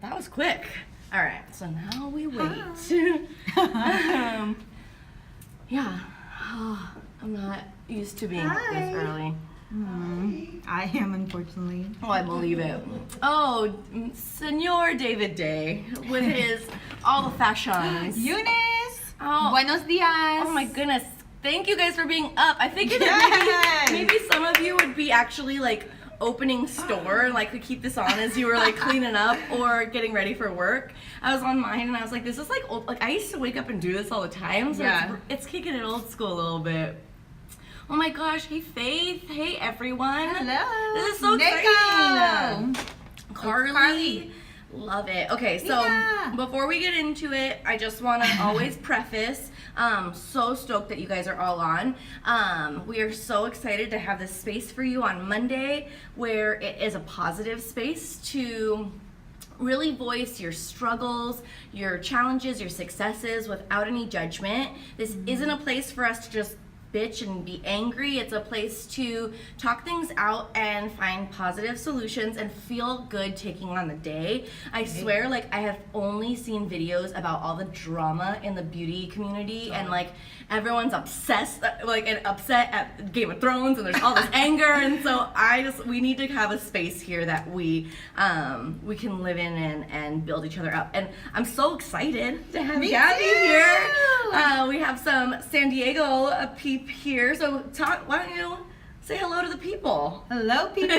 That was quick. All right, so now we wait. Yeah, I'm not used to being up this early. I am, unfortunately. Oh, I believe it. Oh, Senor David Day with his all the fashions. Eunice! Oh. Buenos dias! Oh my goodness. Thank you guys for being up. I figured that maybe some of you would be actually like opening store and like could keep this on as you were like cleaning up or getting ready for work. I was on mine and I was like, this is like old, like I used to wake up and do this all the time, so it's kicking it old school a little bit. Oh my gosh, hey Faith, hey everyone. Hello. This is so exciting. Carly. Love it. Okay, so before we get into it, I just want to always preface, so stoked that you guys are all on. We are so excited to have this space for you on Monday, where it is a positive space to really voice your struggles, your challenges, your successes without any judgment. This isn't a place for us to just bitch and be angry. It's a place to talk things out and find positive solutions and feel good taking on the day. I swear, like, I have only seen videos about all the drama in the beauty community and like everyone's obsessed, like, and upset at Game of Thrones, and there's all this anger, and so we need to have a space here that we can live in and build each other up. And I'm so excited to have Gabby here. We have some San Diego peep here, so why don't you say hello to the people? Hello, people.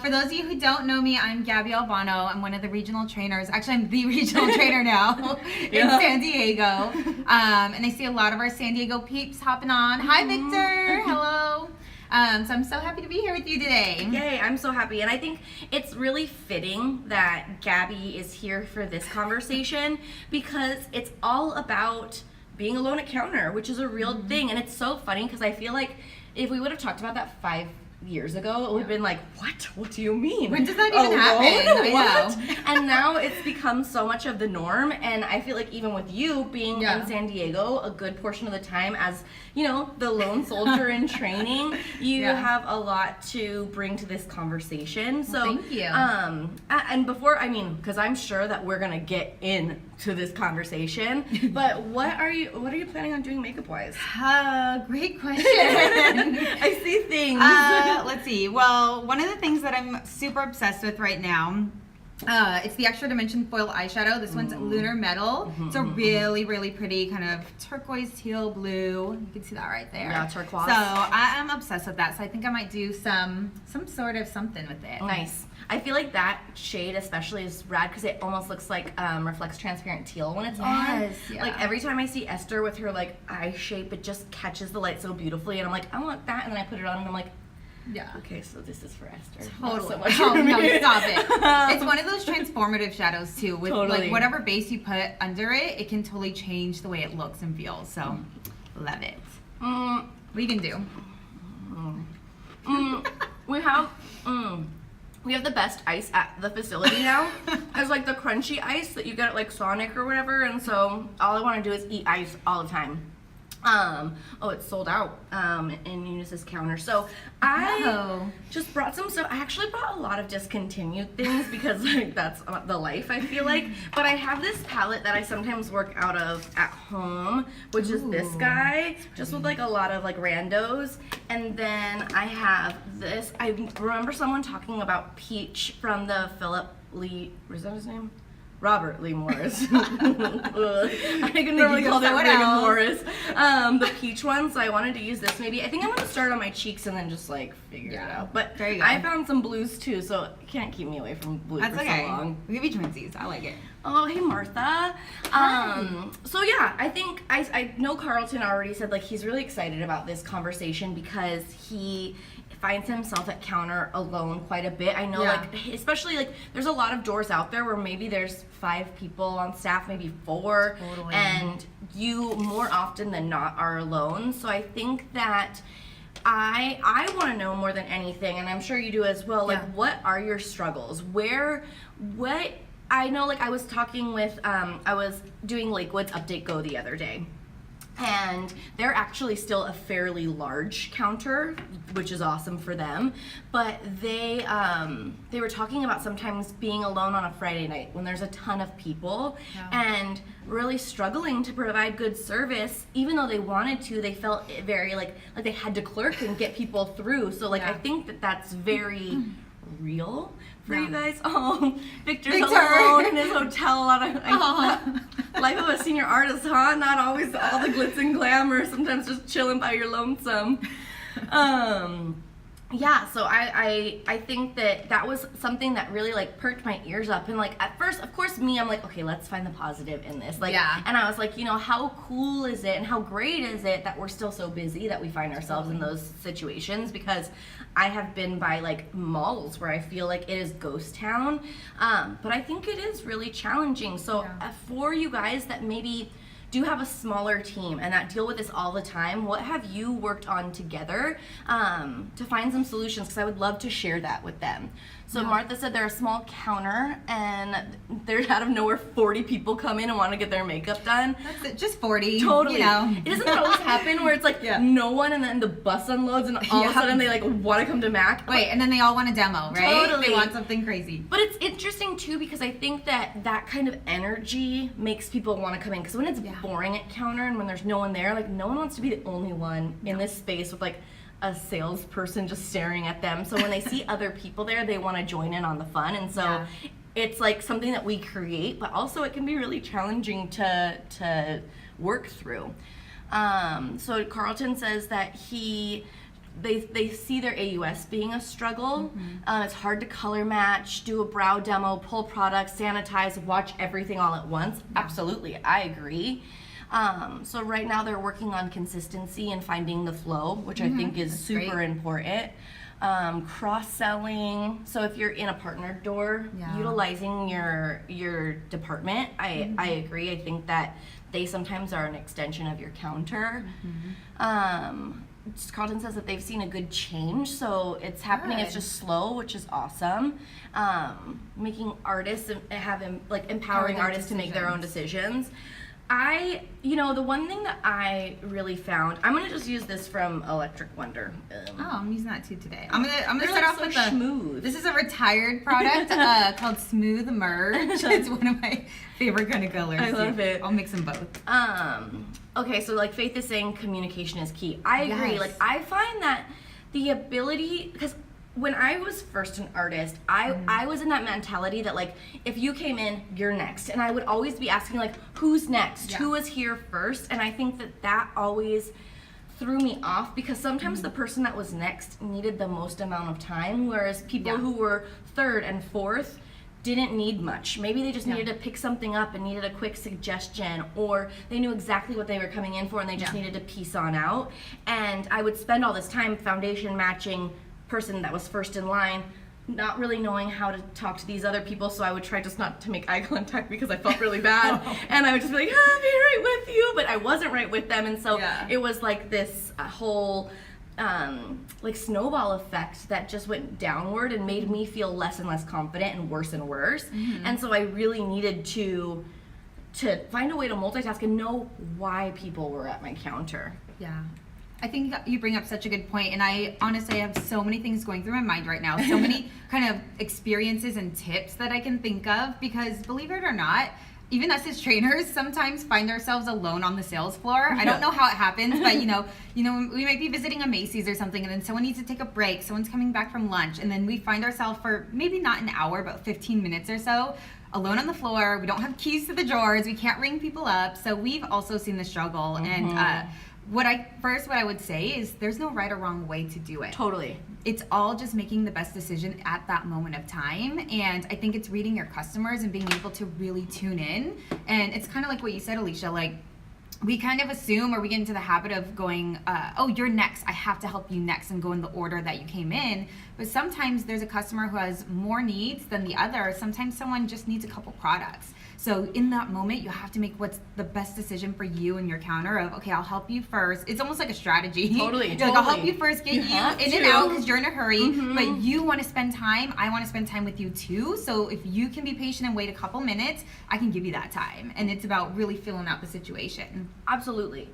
For those of you who don't know me, I'm Gabby Albano. I'm one of the regional trainers. Actually, I'm the regional trainer now in San Diego. And I see a lot of our San Diego peeps hopping on. Hi, Victor. Hello. So I'm so happy to be here with you today. Yay, I'm so happy. And I think it's really fitting that Gabby is here for this conversation because it's all about being alone at counter, which is a real thing. And it's so funny because I feel like if we would have talked about that 5 years ago, it would have been like, what do you mean? When does that even happen? What? And now it's become so much of the norm, and I feel like even with you being in San Diego a good portion of the time as, you know, the lone soldier in training, you have a lot to bring to this conversation. So thank you. And before, I mean, because I'm sure that we're gonna get into this conversation, but what are you planning on doing makeup wise? Great question. I see things. Let's see. Well, one of the things that I'm super obsessed with right now, it's the Extra Dimension Foil Eyeshadow. This one's Lunar Metal. It's a really, really pretty kind of turquoise teal blue. You can see that right there. Yeah, turquoise. So I am obsessed with that. So I think I might do some sort of something with it. Nice. I feel like that shade especially is rad because it almost looks like reflects transparent teal when it's on. Yeah. Like every time I see Esther with her like eye shape, it just catches the light so beautifully, and I'm like, I want that, and then I put it on, and I'm like, okay, so this is for Esther. Totally. So much Oh, no, stop it. It's one of those transformative shadows too. With like whatever base you put under it, it can totally change the way it looks and feels. So, love it. What you can do? We have the best ice at the facility now. It's like the crunchy ice that you get at like Sonic or whatever, and so all I want to do is eat ice all the time. It's sold out in Eunice's counter. So I just brought some stuff. I actually brought a lot of discontinued things because like that's the life, I feel like. But I have this palette that I sometimes work out of at home, which is this guy, just with like a lot of like randos. And then I have this. I remember someone talking about Peach from the Philip Lee, is that his name? Robert Lee Morris. I can normally call that Raymond Morris. The peach one, so I wanted to use this maybe. I think I'm going to start on my cheeks and then just like figure it out. But I found some blues too, so you can't keep me away from blue for so long. We give you twinsies. I like it. Oh, hey Martha. So yeah, I think I know Carlton already said like he's really excited about this conversation because he finds himself at counter alone quite a bit. I know like especially like there's a lot of doors out there where maybe there's 5 people on staff, maybe 4, and you more often than not are alone. So I think that I want to know more than anything, and I'm sure you do as well, like what are your struggles? What I know, like I was talking with I was doing Lakewood's Update Go the other day. And they're actually still a fairly large counter, which is awesome for them. But they were talking about sometimes being alone on a Friday night when there's a ton of people and really struggling to provide good service. Even though they wanted to, they felt very like they had to clerk and get people through. So I think that that's very real for you guys. Oh, Victor's alone in his hotel. Life of a senior artist, huh? Not always all the glitz and glamour. Sometimes just chilling by your lonesome. Yeah, so I think that was something that really perked my ears up. And at first, of course, I'm like, okay, let's find the positive in this. And I was like, how cool is it and how great is it that we're still so busy that we find ourselves in those situations? Because I have been by malls where I feel like it is ghost town, but I think it is really challenging. So for you guys that maybe do have a smaller team and that deal with this all the time, what have you worked on together to find some solutions? Because I would love to share that with them. So Martha said they're a small counter and there's out of nowhere 40 people come in and want to get their makeup done. That's it, just 40. Totally. It doesn't always happen where it's no one and then the bus unloads and all of a sudden they want to come to Mac. Wait, and then they all want a demo, right? Totally. They want something crazy. But it's interesting too because I think that kind of energy makes people want to come in. Because when it's boring at counter and when there's no one there, no one wants to be the only one in this space with a salesperson just staring at them. So when they see other people there, they want to join in on the fun. And so it's something that we create, but also it can be really challenging to work through. So Carlton says that they see their AUS being a struggle. It's hard to color match, do a brow demo, pull products, sanitize, watch everything all at once. Absolutely, I agree. So right now they're working on consistency and finding the flow, which I think is super important. Cross-selling. So if you're in a partner door, utilizing your department, I agree. I think that they sometimes are an extension of your counter. Carlton says that they've seen a good change, so it's happening. It's just slow, which is awesome. Making artists and empowering artists to make their own decisions. The one thing that I really found, I'm gonna just use this from Electric Wonder. I'm using that too today. I'm gonna start off with Smooth. This is a retired product called Smooth Merge. It's one of my favorite kind of colors. I love it. I'll mix them both. Okay, so Faith is saying communication is key. I agree. Yes. I find that the ability, because when I was first an artist, I was in that mentality that if you came in, you're next. And I would always be asking who's next? Who is here first? And I think that always threw me off because sometimes the person that was next needed the most amount of time, whereas people who were third and fourth didn't need much. Maybe they just needed to pick something up and needed a quick suggestion, or they knew exactly what they were coming in for and they just needed to piece on out. And I would spend all this time foundation matching person that was first in line, not really knowing how to talk to these other people, so I would try just not to make eye contact because I felt really bad. And I would just be like, I'll be right with you, but I wasn't right with them. And so it was this whole snowball effect that just went downward and made me feel less and less confident and worse. And so I really needed to find a way to multitask and know why people were at my counter. I think you bring up such a good point, and I honestly have so many things going through my mind right now, so many kind of experiences and tips that I can think of, because believe it or not, even us as trainers sometimes find ourselves alone on the sales floor. I don't know how it happens, but we might be visiting a Macy's or something, and then someone needs to take a break, someone's coming back from lunch, and then we find ourselves for maybe not an hour, but 15 minutes or so, alone on the floor. We don't have keys to the drawers, we can't ring people up, so we've also seen the struggle. And what I would say is there's no right or wrong way to do it. Totally. It's all just making the best decision at that moment of time. And I think it's reading your customers and being able to really tune in. And it's kind of like what you said, Alicia, we kind of assume, or we get into the habit of going, oh, you're next, I have to help you next, and go in the order that you came in. But sometimes there's a customer who has more needs than the other. Sometimes someone just needs a couple products. So in that moment, you have to make what's the best decision for you and your counter of, okay, I'll help you first. It's almost like a strategy. Totally. I'll help you first, get you in and out because you're in a hurry, but you want to spend time. I want to spend time with you too. So if you can be patient and wait a couple minutes, I can give you that time. And it's about really filling out the situation. Absolutely.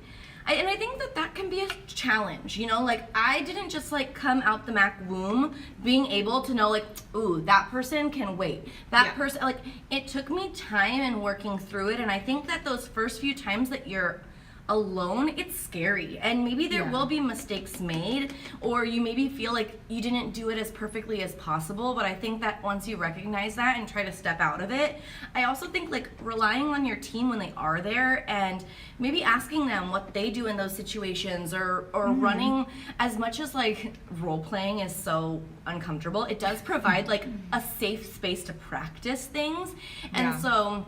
And I think that can be a challenge, you know, like I didn't just like come out the Mac womb being able to know like, ooh, that person can wait. That person, like it took me time and working through it. And I think that those first few times that you're alone, it's scary, and maybe there will be mistakes made, or you maybe feel like you didn't do it as perfectly as possible. But I think that once you recognize that and try to step out of it, I also think like relying on your team when they are there and maybe asking them what they do in those situations, or running, as much as like role playing is so uncomfortable, it does provide like a safe space to practice things. And so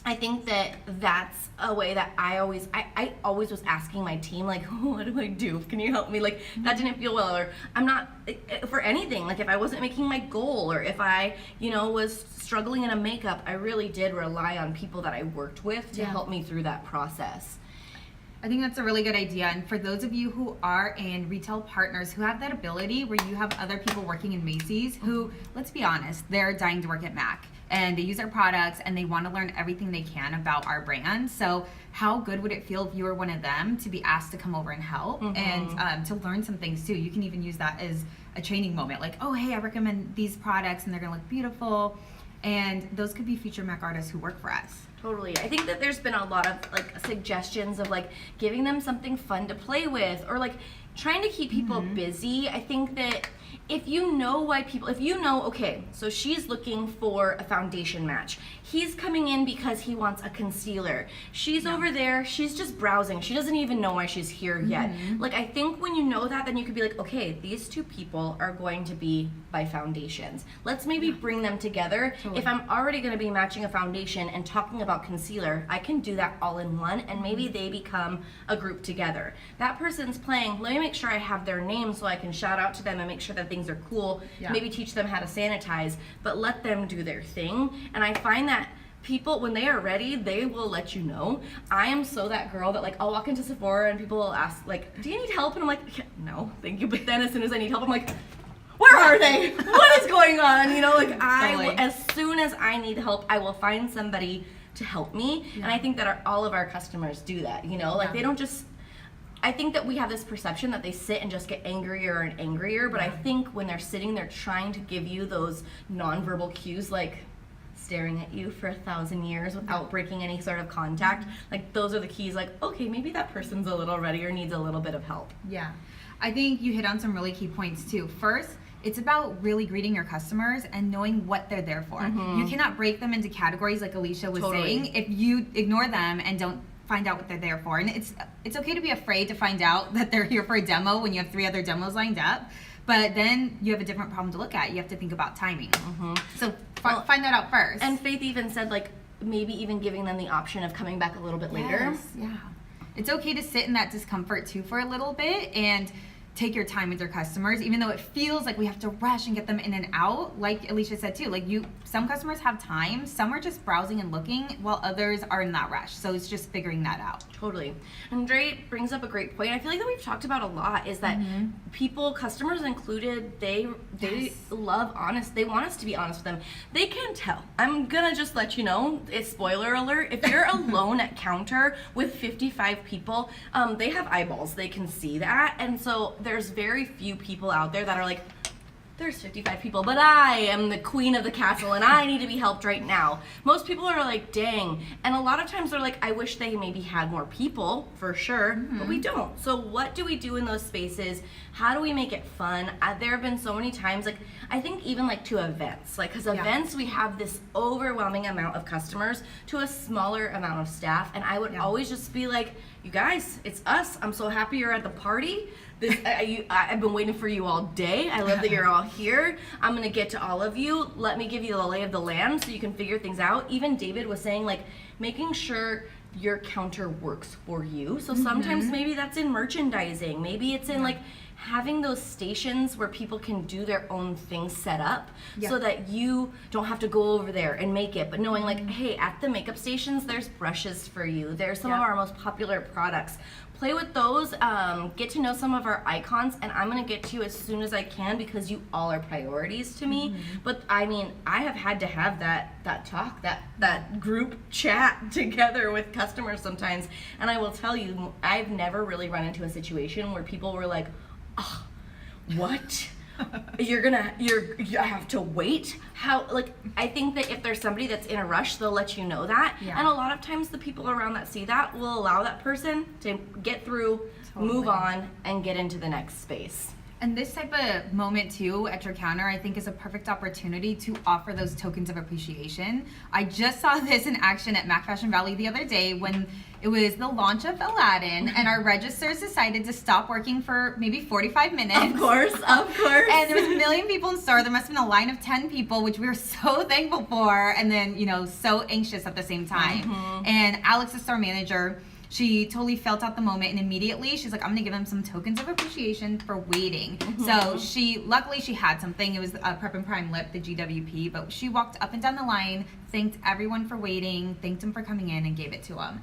I think that that's a way that I always was asking my team, like, oh, what do I do? Can you help me? Like, that didn't feel well, or I'm not, for anything, like if I wasn't making my goal, or if I, you know, was struggling in a makeup, I really did rely on people that I worked with to help me through that process. I think that's a really good idea. And for those of you who are in retail partners who have that ability where you have other people working in Macy's who, let's be honest, they're dying to work at MAC. And they use our products and they want to learn everything they can about our brand. So how good would it feel if you were one of them to be asked to come over and help and to learn some things too? You can even use that as a training moment. Like, oh, hey, I recommend these products and they're going to look beautiful. And those could be future MAC artists who work for us. Totally. I think that there's been a lot of like suggestions of like giving them something fun to play with, or like trying to keep people busy. I think that if you know why people, if you know, okay, so she's looking for a foundation match. He's coming in because he wants a concealer. She's over there, she's just browsing. She doesn't even know why she's here yet. Like, I think when you know that, then you could be like, okay, these two people are going to be by foundations. Let's maybe bring them together. If I'm already going to be matching a foundation and talking about concealer, I can do that all in one, and maybe they become a group together. That person's playing, let me make sure I have their name so I can shout out to them and make sure that things are cool. Maybe teach them how to sanitize, but let them do their thing. And I find that people, when they are ready, they will let you know. I am so that girl that like I'll walk into Sephora and people will ask like, do you need help? And I'm like, no, thank you. But then as soon as I need help, I'm like, where are they? What is going on? You know, like as soon as I need help, I will find somebody to help me. And I think that all of our customers do that, you know, like they don't just, I think that we have this perception that they sit and just get angrier and angrier, but I think when they're sitting there trying to give you those nonverbal cues, like staring at you for 1,000 years without breaking any sort of contact, like those are the keys. Like, okay, maybe that person's a little ready or needs a little bit of help. Yeah, I think you hit on some really key points too. First, it's about really greeting your customers and knowing what they're there for. You cannot break them into categories like Alicia was saying if you ignore them and don't find out what they're there for. And it's okay to be afraid to find out that they're here for a demo when you have 3 other demos lined up. But then you have a different problem to look at. You have to think about timing. So find that out first. And Faith even said, like, maybe even giving them the option of coming back a little bit later. Yeah. It's okay to sit in that discomfort too for a little bit and take your time with your customers, even though it feels like we have to rush and get them in and out. Like Alicia said too, like some customers have time, some are just browsing and looking, while others are in that rush. So it's just figuring that out. Totally. And Dre brings up a great point. I feel like that we've talked about a lot is that people, customers included, they love honest. They want us to be honest with them. They can tell. I'm gonna just let you know, it's spoiler alert, if you're alone at counter with 55 people, they have eyeballs. They can see that. And so there's very few people out there that are like, there's 55 people, but I am the queen of the castle and I need to be helped right now. Most people are like, dang. And a lot of times they're like, I wish they maybe had more people, for sure, but we don't. So what do we do in those spaces? How do we make it fun? There have been so many times, like, I think even like to events, like, because events, we have this overwhelming amount of customers to a smaller amount of staff. And I would always just be like, you guys, it's us. I'm so happy you're at the party. I've been waiting for you all day. I love that you're all here. I'm gonna get to all of you. Let me give you the lay of the land so you can figure things out. Even David was saying, like, making sure your counter works for you. So sometimes maybe that's in merchandising. Maybe it's in like having those stations where people can do their own things set up Yeah. so that you don't have to go over there and make it, but knowing like, hey, at the makeup stations, there's brushes for you. There's some of our most popular products. Play with those, get to know some of our icons, and I'm gonna get to you as soon as I can because you all are priorities to me. But I mean, I have had to have that talk, that group chat together with customers sometimes, and I will tell you, I've never really run into a situation where people were like, oh, what? You have to wait? How, like, I think that if there's somebody that's in a rush, they'll let you know that. Yeah. And a lot of times the people around that see that will allow that person to get through, move on, and get into the next space. And this type of moment too at your counter, I think, is a perfect opportunity to offer those tokens of appreciation. I just saw this in action at Mac Fashion Valley the other day when it was the launch of Aladdin, and our registers decided to stop working for maybe 45 minutes. Of course. And there was a million people in the store. There must have been a line of 10 people, which we were so thankful for, and then, you know, so anxious at the same time. And Alex, the store manager, she totally felt out the moment, and immediately she's like, I'm gonna give them some tokens of appreciation for waiting. So luckily she had something. It was a Prep and Prime lip, the GWP, but she walked up and down the line, thanked everyone for waiting, thanked them for coming in, and gave it to them.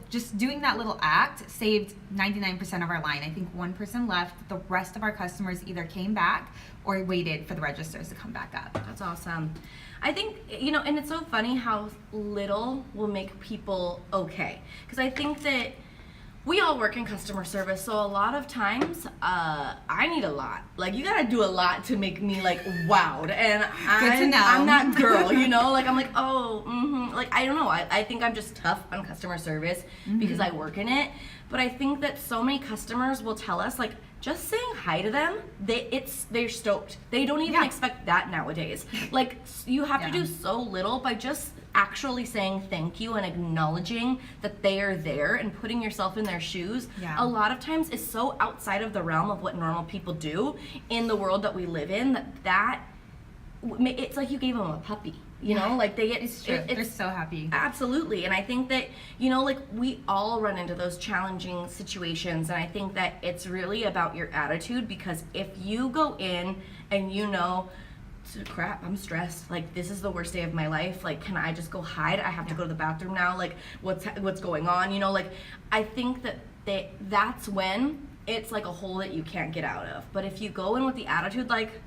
Just doing that little act saved 99% of our line. I think one person left. The rest of our customers either came back or waited for the registers to come back up. That's awesome. I think, you know, and it's so funny how little will make people okay. Because I think that we all work in customer service, so a lot of times I need a lot. Like, you gotta do a lot to make me like wowed, and I'm that girl, you know. Like, I'm like, oh, like, I don't know. I think I'm just tough on customer service because I work in it. But I think that so many customers will tell us, like, just saying hi to them, they're stoked. They don't even expect that nowadays. Like, you have to do so little by just actually saying thank you and acknowledging that they are there and putting yourself in their shoes. A lot of times is so outside of the realm of what normal people do in the world that we live in that it's like you gave them a puppy. You know, like they get, it's true. They're so happy. Absolutely. And I think that, you know, like we all run into those challenging situations. And I think that it's really about your attitude, because if you go in and you know, crap, I'm stressed. Like, this is the worst day of my life. Like, can I just go hide? I have to go to the bathroom now. Like, what's going on? You know, like, I think that that's when it's like a hole that you can't get out of. But if you go in with the attitude, like,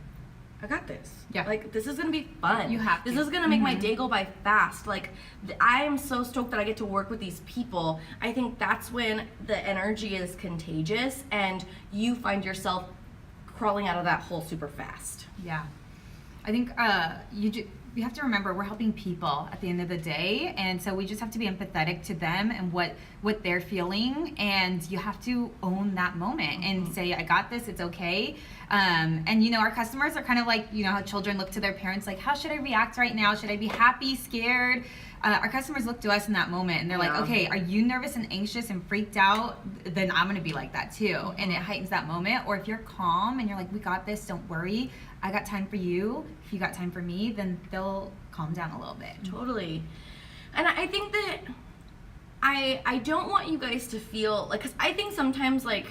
I got this. Yeah. Like, this is gonna be fun. You have to. This is gonna make my day go by fast. Like, I am so stoked that I get to work with these people. I think that's when the energy is contagious and you find yourself crawling out of that hole super fast. Yeah. I think you have to remember we're helping people at the end of the day, and so we just have to be empathetic to them and what they're feeling, and you have to own that moment and say, I got this, it's okay. And you know, our customers are kind of like, you know, how children look to their parents like, how should I react right now? Should I be happy, scared? Our customers look to us in that moment and they're like, okay, are you nervous and anxious and freaked out? Then I'm gonna be like that too. And it heightens that moment. Or if you're calm and you're like, we got this, don't worry, I got time for you, if you got time for me, then they'll calm down a little bit. Totally. And I think that I don't want you guys to feel like, because I think sometimes, like,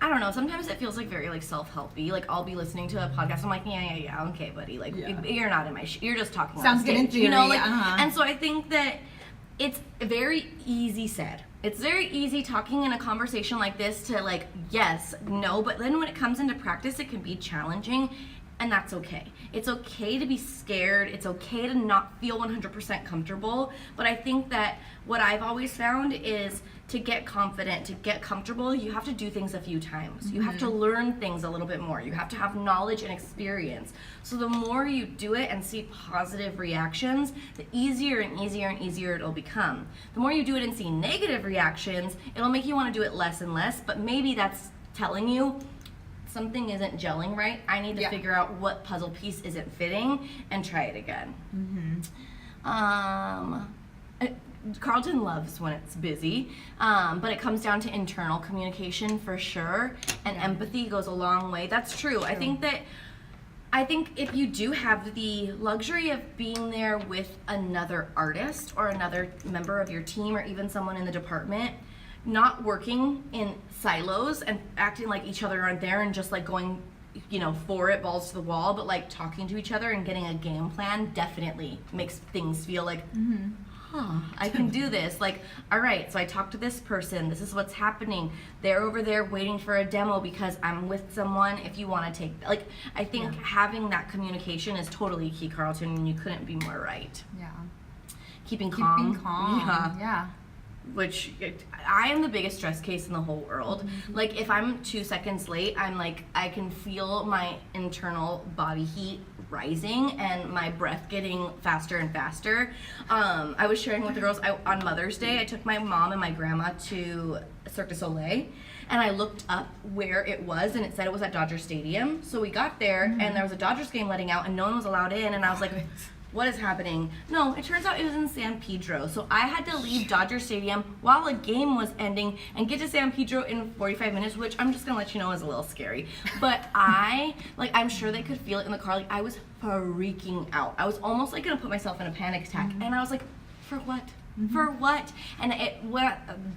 I don't know, sometimes it feels like very like self-helpy. Like, I'll be listening to a podcast, I'm like, yeah, okay, buddy, like, you're not in my you're just talking. Sounds good in theory, you know, like, and so I think that it's very easy said. It's very easy talking in a conversation like this to like, yes, no, but then when it comes into practice, it can be challenging. And that's okay. It's okay to be scared. It's okay to not feel 100% comfortable. But I think that what I've always found is to get confident, to get comfortable, you have to do things a few times. You have to learn things a little bit more. You have to have knowledge and experience. So the more you do it and see positive reactions, the easier and easier and easier it'll become. The more you do it and see negative reactions, it'll make you want to do it less and less. But maybe that's telling you something isn't gelling right. I need to figure out what puzzle piece isn't fitting and try it again. Carlton loves when it's busy, but it comes down to internal communication for sure, and empathy goes a long way. That's true. I think if you do have the luxury of being there with another artist or another member of your team or even someone in the department, not working in silos and acting like each other aren't there and just like going, you know, for it, balls to the wall, but like talking to each other and getting a game plan definitely makes things feel like, I can do this. Like, all right, so I talked to this person. This is what's happening. They're over there waiting for a demo because I'm with someone. If you want to take, like, I think having that communication is totally key, Carlton, and you couldn't be more right. Yeah. Keeping calm. Keeping calm. Yeah. Which I am the biggest stress case in the whole world. Like if I'm 2 seconds late, I'm like, I can feel my internal body heat rising and my breath getting faster and faster. I was sharing with the girls on Mother's Day, I took my mom and my grandma to Cirque du Soleil, and I looked up where it was, and it said it was at Dodger Stadium. So we got there, and there was a Dodgers game letting out, and no one was allowed in, and I was like, what is happening? No, it turns out it was in San Pedro. So I had to leave Dodger Stadium while a game was ending and get to San Pedro in 45 minutes, which I'm just gonna let you know is a little scary. But I'm sure they could feel it in the car. Like I was freaking out. I was almost like gonna put myself in a panic attack. And I was like, for what? For what? And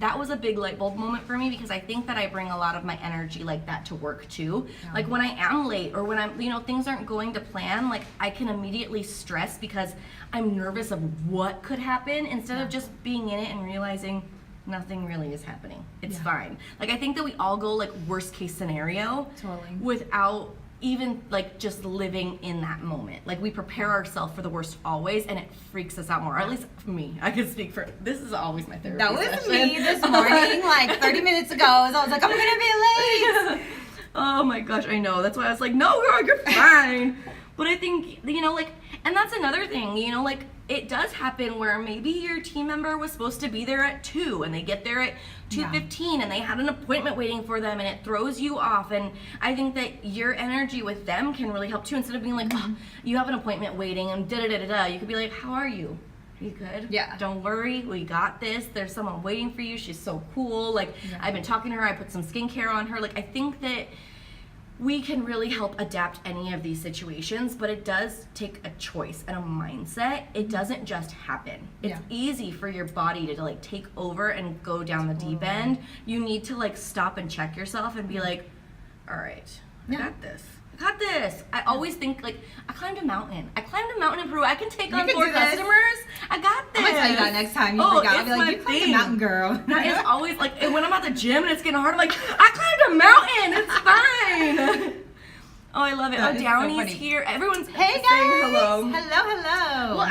that was a big light bulb moment for me, because I think that I bring a lot of my energy like that to work too. Yeah. Like when I am late or when I'm, you know, things aren't going to plan, like I can immediately stress because I'm nervous of what could happen instead of just being in it and realizing nothing really is happening. It's fine. Like I think that we all go like worst case scenario without even like just living in that moment. Like we prepare ourselves for the worst always, and it freaks us out more. Or at least for me, I can speak for, this is always my therapy That was session. me this morning, like 30 minutes ago, as I was like, I'm gonna be late. Oh my gosh, I know. That's why I was like, no, girl, you're fine. But I think, you know, like, and that's another thing, you know, like, it does happen where maybe your team member was supposed to be there at 2 and they get there at 2:15 and they had an appointment waiting for them, and it throws you off. And I think that your energy with them can really help too. Instead of being like, oh, you have an appointment waiting and da-da-da-da-da, you could be like, how are you? Are you good? Yeah. Don't worry, we got this. There's someone waiting for you. She's so cool. Like, I've been talking to her. I put some skincare on her. Like, I think that we can really help adapt any of these situations, but it does take a choice and a mindset. It doesn't just happen. It's easy for your body to like take over and go down the deep end. You need to like stop and check yourself and be like, all right, I got this. I got this. I always think like, I climbed a mountain. In Peru. I can take on 4 customers. I got this. I'm gonna tell you that next time you forgot. I'll be like, you climbed a mountain, girl. That is always like, and when I'm at the gym and it's getting hard, I'm like, I climbed a mountain. It's fine. Oh, I love it. That Downey's here. Everyone's hey saying guys. hello. Hello. Well,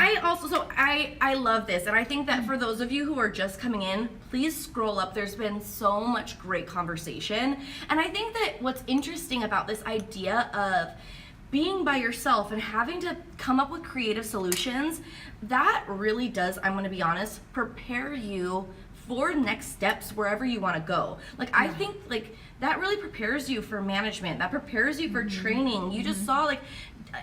I love this, and I think that for those of you who are just coming in, please scroll up. There's been so much great conversation, and I think that what's interesting about this idea of being by yourself and having to come up with creative solutions, that really does, I'm going to be honest, prepare you for next steps wherever you want to go. Like I think like that really prepares you for management. That prepares you for training. You just saw like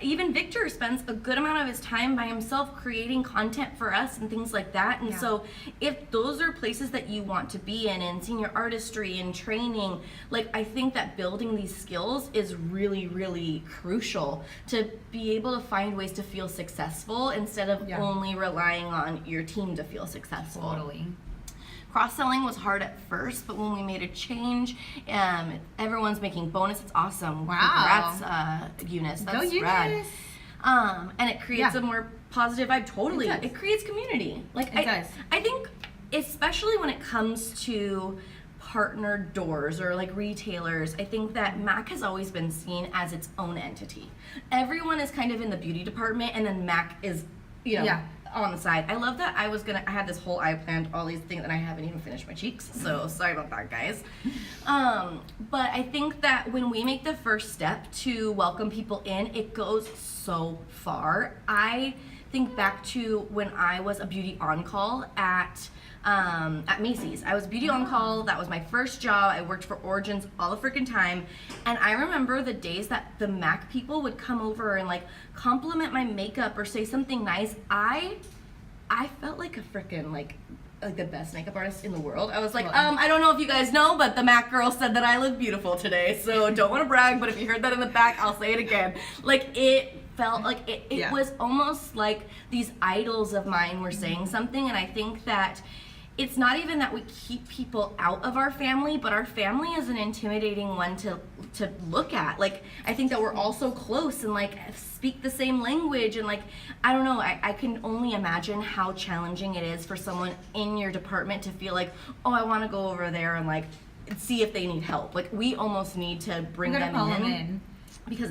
even Victor spends a good amount of his time by himself creating content for us and things like that. And so if those are places that you want to be in senior artistry and training, like I think that building these skills is really, really crucial to be able to find ways to feel successful instead of only relying on your team to feel successful. Totally. Cross-selling was hard at first, but when we made a change, everyone's making bonus. It's awesome. Wow. Congrats, Eunice. That's Go Eunice. rad. And it creates a more positive vibe. Totally. It creates community. Like it does. I think, especially when it comes to partner doors or like retailers, I think that MAC has always been seen as its own entity. Everyone is kind of in the beauty department, and then MAC is, you know, on the side. I love that I had this whole eye planned, all these things, and I haven't even finished my cheeks, so sorry about that, guys. But I think that when we make the first step to welcome people in, it goes so far. I think back to when I was a beauty on-call at Macy's. I was beauty on call. That was my first job. I worked for Origins all the freaking time. And I remember the days that the MAC people would come over and like compliment my makeup or say something nice. I felt like a freaking like the best makeup artist in the world. I was like, I don't know if you guys know, but the MAC girl said that I look beautiful today. So don't want to brag, but if you heard that in the back, I'll say it again. Like it felt like it was almost like these idols of mine were saying something. And I think that it's not even that we keep people out of our family, but our family is an intimidating one to look at. Like, I think that we're all so close and like speak the same language, and like, I don't know, I can only imagine how challenging it is for someone in your department to feel like, oh, I want to go over there and like see if they need help. Like, we almost need to bring them in because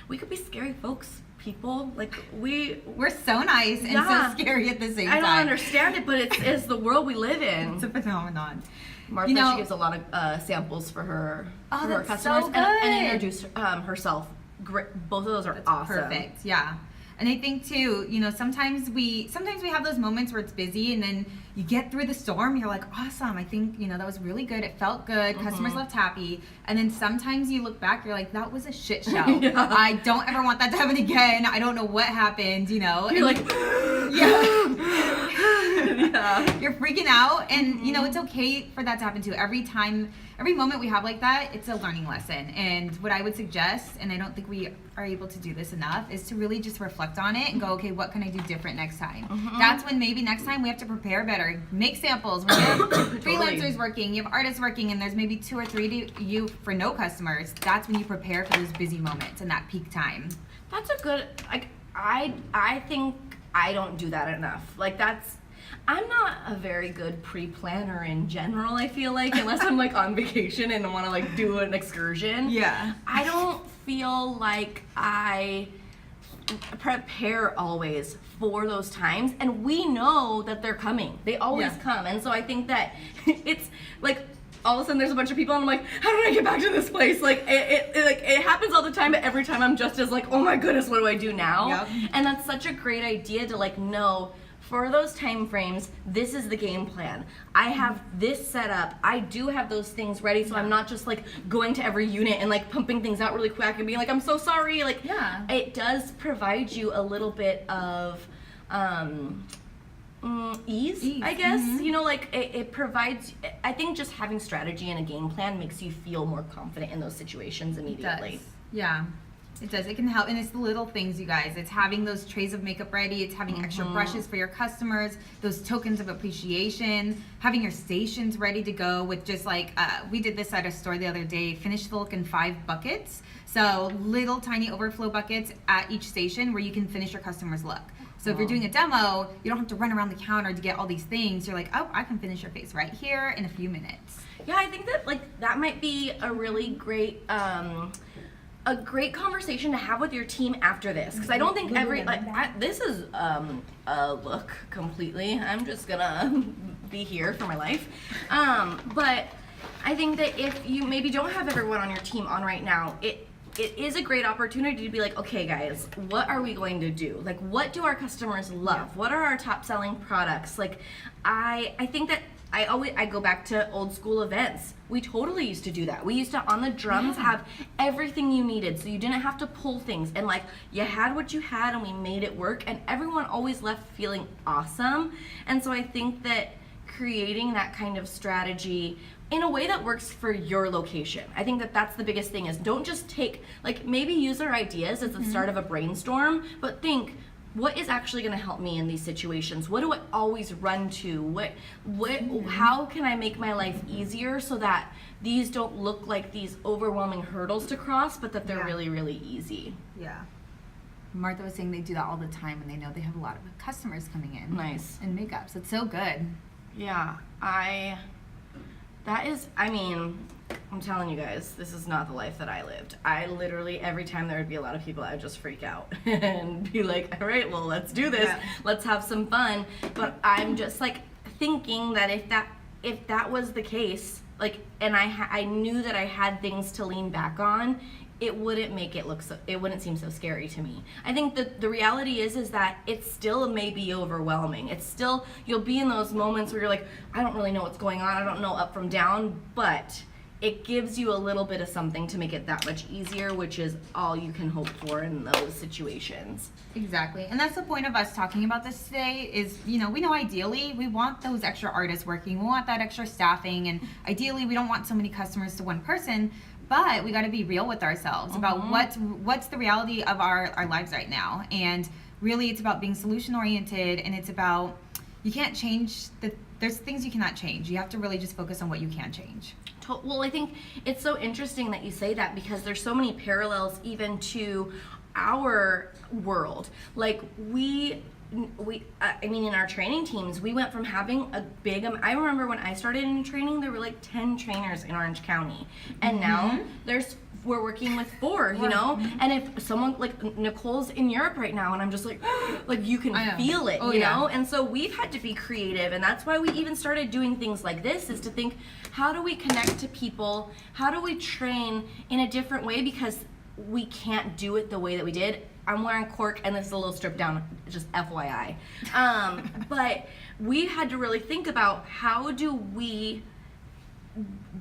we could be scary folks. People, like, we're so nice and so scary at the same time. I don't understand it, but it's the world we live in. It's a phenomenon. Martha, she gives a lot of samples for her customers, so good. and introduce herself. Great. Both of those are awesome. Perfect. Yeah. And I think too, you know, sometimes we have those moments where it's busy, and then you get through the storm. You're like, awesome. I think, you know, that was really good. It felt good. Customers left happy. And then sometimes you look back, you're like, that was a shit show. Yeah. I don't ever want that to happen again. I don't know what happened. You know. You're like, yeah. yeah. You're freaking out, and you know, it's okay for that to happen too. Every moment we have like that, it's a learning lesson. And what I would suggest, and I don't think we are able to do this enough, is to really just reflect on it and go, okay, what can I do different next time? That's when maybe next time we have to prepare better, make samples. When you have freelancers working, you have artists working, and there's maybe 2 or 3 to you for no customers. That's when you prepare for those busy moments and that peak time. That's a good, like, I think I don't do that enough. Like, I'm not a very good pre-planner in general, I feel like, unless I'm like on vacation and I want to like do an excursion. Yeah. I don't feel like I prepare always for those times, and we know that they're coming. They always come. And so I think that it's like all of a sudden there's a bunch of people and I'm like, how did I get back to this place? Like it happens all the time, but every time I'm just as like, oh my goodness, what do I do now? Yep. And that's such a great idea to like know for those time frames, this is the game plan. I have this set up. I do have those things ready, so I'm not just like going to every unit and like pumping things out really quick and being like, I'm so sorry. Like, it does provide you a little bit of ease, I guess. You know, like it provides, I think just having strategy and a game plan makes you feel more confident in those situations immediately. It does. Yeah. It does. It can help. And it's the little things, you guys. It's having those trays of makeup ready. It's having extra brushes for your customers, those tokens of appreciation, having your stations ready to go with just like, we did this at a store the other day, finish the look in 5 buckets. So little tiny overflow buckets at each station where you can finish your customer's look. So if you're doing a demo, you don't have to run around the counter to get all these things. You're like, oh, I can finish your face right here in a few minutes. Yeah, I think that like that might be a really great a great conversation to have with your team after this, because I don't think this is a look completely. I'm just gonna be here for my life, but I think that if you maybe don't have everyone on your team on right now, it is a great opportunity to be like, okay guys, what are we going to do? Like, what do our customers love? What are our top selling products? Like, I think that I go back to old school events. We totally used to do that. We used to, on the drums, have everything you needed, so you didn't have to pull things, and like, you had what you had and we made it work, and everyone always left feeling awesome. And so I think that creating that kind of strategy in a way that works for your location, I think that that's the biggest thing, is don't just take, like, maybe use our ideas as the start of a brainstorm, but think, what is actually going to help me in these situations? What do I always run to? How can I make my life easier so that these don't look like these overwhelming hurdles to cross, but that they're really, really easy? Yeah. Martha was saying they do that all the time, and they know they have a lot of customers coming in. Nice. And makeups. It's so good. Yeah, I'm telling you guys, this is not the life that I lived. I literally, every time there would be a lot of people, I would just freak out and be like, all right, well, let's do this. Yeah. Let's have some fun. But I'm just like thinking that if that was the case, like, and I knew that I had things to lean back on, it wouldn't make it look it wouldn't seem so scary to me. I think the reality is that it still may be overwhelming. It's still, you'll be in those moments where you're like, I don't really know what's going on. I don't know up from down, but it gives you a little bit of something to make it that much easier, which is all you can hope for in those situations. Exactly. And that's the point of us talking about this today is, you know, we know ideally we want those extra artists working. We want that extra staffing. And ideally we don't want so many customers to one person. But we got to be real with ourselves about what's the reality of our lives right now. And really it's about being solution oriented, and it's about, you can't change there's things you cannot change. You have to really just focus on what you can change. Well, I think it's so interesting that you say that, because there's so many parallels even to our world. Like I mean, in our training teams, we went from having a big, I remember when I started in training, there were like 10 trainers in Orange County. And now we're working with 4, you know? And if someone, like Nicole's in Europe right now, and I'm just like, like you can feel it, you know? And so we've had to be creative, and that's why we even started doing things like this, is to think, how do we connect to people? How do we train in a different way? Because we can't do it the way that we did. I'm wearing cork, and this is a little stripped down, just FYI. But we had to really think about, how do we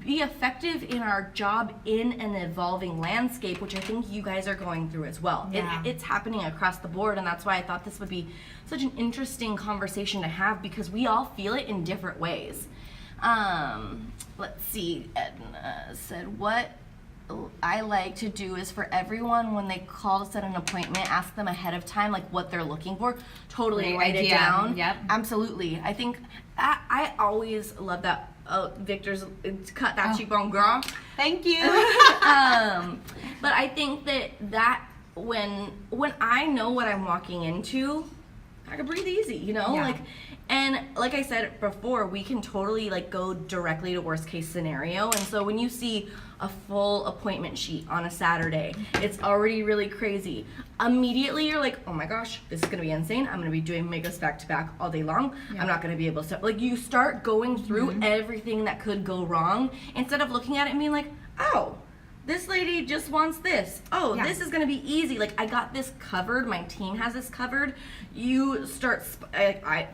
be effective in our job in an evolving landscape, which I think you guys are going through as well. Yeah. It's happening across the board, and that's why I thought this would be such an interesting conversation to have, because we all feel it in different ways. Let's see, Edna said, what I like to do is for everyone, when they call to set an appointment, ask them ahead of time like what they're looking for. Totally write it down. Yep. Absolutely. I think I always love that. Oh, Victor's cut that cheekbone, girl. Thank you. But I think that when I know what I'm walking into, I can breathe easy, you know? Yeah. And like I said before, we can totally like go directly to worst case scenario. And so when you see a full appointment sheet on a Saturday, it's already really crazy. Immediately you're like, oh my gosh, this is gonna be insane. I'm gonna be doing makeups back to back all day long. I'm not gonna be able to, like, you start going through everything that could go wrong, instead of looking at it and being like, oh, this lady just wants this. Oh, this is gonna be easy. Like, I got this covered. My team has this covered. You start, I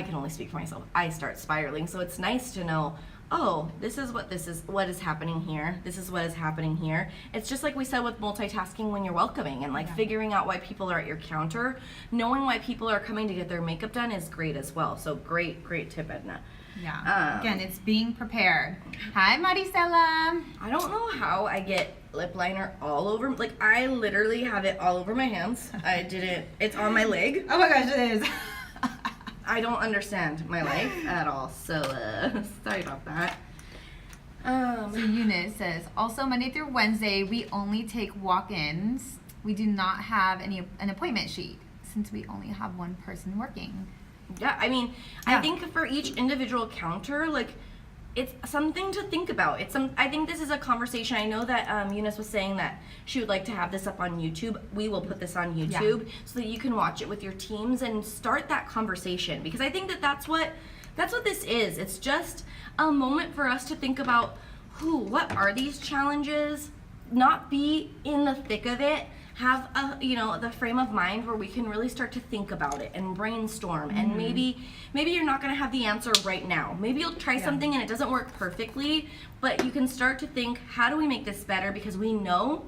can only speak for myself. I start spiraling. So it's nice to know, oh, this is what is happening here. This is what is happening here. It's just like we said with multitasking when you're welcoming, and like figuring out why people are at your counter. Knowing why people are coming to get their makeup done is great as well. So great tip, Edna. Yeah. Again, it's being prepared. Hi, Maricela. I don't know how I get lip liner all over. Like, I literally have it all over my hands. It's on my leg. Oh my gosh, it is. I don't understand my life at all. So, sorry about that. So Eunice says, also Monday through Wednesday, we only take walk-ins. We do not have an appointment sheet, since we only have one person working. Yeah, I mean, I think for each individual counter, like, it's something to think about. I think this is a conversation. I know that Eunice was saying that she would like to have this up on YouTube. We will put this on YouTube so that you can watch it with your teams and start that conversation, because I think that's what this is. It's just a moment for us to think about, what are these challenges? Not be in the thick of it. Have the frame of mind where we can really start to think about it and brainstorm. And maybe you're not going to have the answer right now. Maybe you'll try something and it doesn't work perfectly, but you can start to think, how do we make this better? Because we know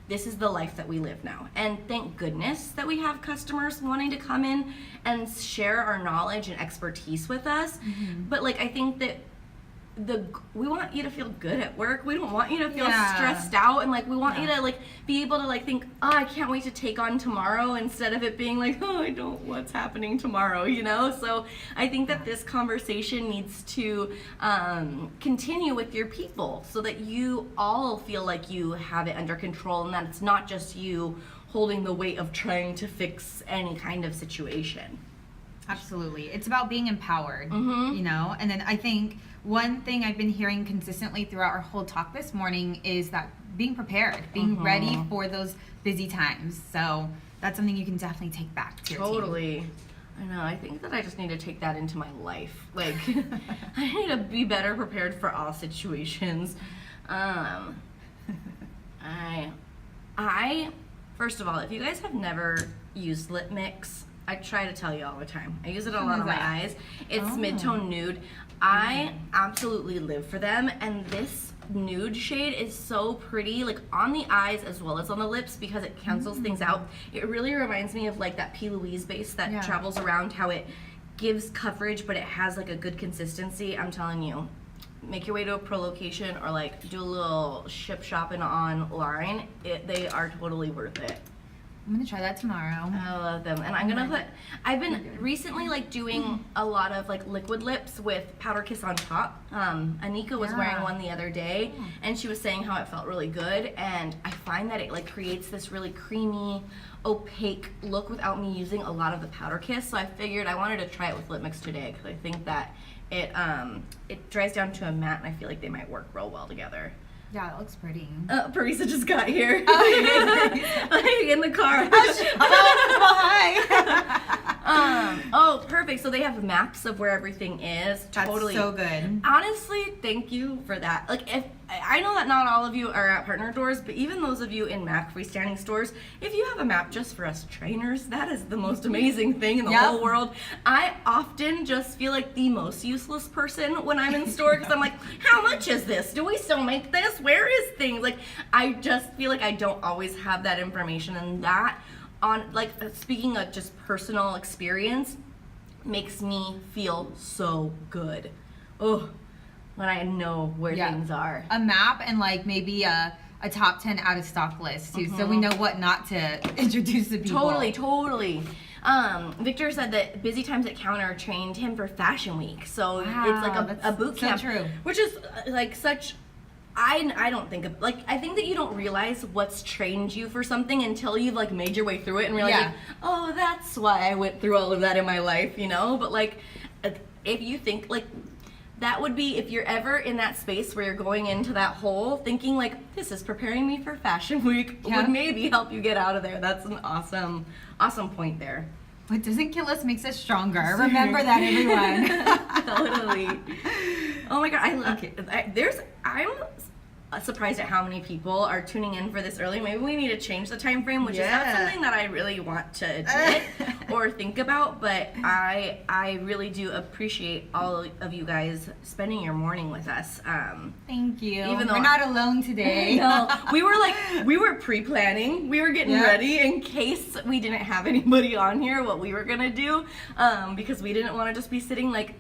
this is the life that we live now. And thank goodness that we have customers wanting to come in and share our knowledge and expertise with us. But like, I think that we want you to feel good at work. We don't want you to feel stressed out, and like, we want you to like be able to like think, oh, I can't wait to take on tomorrow, instead of it being like, oh, what's happening tomorrow, you know? So I think that this conversation needs to continue with your people, so that you all feel like you have it under control, and that it's not just you holding the weight of trying to fix any kind of situation. Absolutely. It's about being empowered, you know? And then I think one thing I've been hearing consistently throughout our whole talk this morning is that being prepared, being ready for those busy times. So that's something you can definitely take back to your team. Totally. I know. I think that I just need to take that into my life. Like, I need to be better prepared for all situations. I first of all, if you guys have never used Lip Mix, I try to tell you all the time. I use it a lot on my eyes. It's mid-tone nude. I absolutely live for them, and this nude shade is so pretty, like on the eyes as well as on the lips, because it cancels things out. It really reminds me of like that P. Louise base that travels around, how it gives coverage but it has like a good consistency. I'm telling you, make your way to a pro location or like do a little ship shopping online. They are totally worth it. I'm gonna try that tomorrow. I love them. And I'm gonna I've been recently like doing a lot of like liquid lips with Powder Kiss on top. Anika was wearing one the other day and she was saying how it felt really good, and I find that it like creates this really creamy, opaque look without me using a lot of the Powder Kiss. So I figured I wanted to try it with Lip Mix today because I think that it dries down to a matte and I feel like they might work real well together. Yeah, it looks pretty. Parisa just got here. Like in the car. Hi. Oh, perfect. So they have maps of where everything is. That's Totally. so good. Honestly, thank you for that. Like, if I know that not all of you are at partner doors, but even those of you in MAC freestanding stores, if you have a map just for us trainers, that is the most amazing thing in the whole world. I often just feel like the most useless person when I'm in store because I'm like, how much is this? Do we still make this? Where is things? Like, I just feel like I don't always have that information, and that on like speaking of just personal experience makes me feel so good. Oh, when I know where things are. A map and like maybe a top 10 out of stock list too, so we know what not to introduce to people. Totally. Victor said that Busy Times at Counter trained him for Fashion Week, so it's like a boot camp, so true. which is like such. I don't think of, like, I think that you don't realize what's trained you for something until you've like made your way through it and realize like, oh, that's why I went through all of that in my life, you know? But like, if you think like that would be, if you're ever in that space where you're going into that hole thinking like, this is preparing me for Fashion Week, would maybe help you get out of there. That's an awesome point there. What doesn't kill us makes us stronger. Remember that, everyone. Totally. Oh my god, I love it. I'm surprised at how many people are tuning in for this early. Maybe we need to change the time frame, which is not something that I really want to admit or think about, but I really do appreciate all of you guys spending your morning with us. Thank you. Even though we're not alone today. No, we were pre-planning. We were getting ready in case we didn't have anybody on here, what we were gonna do, because we didn't want to just be sitting like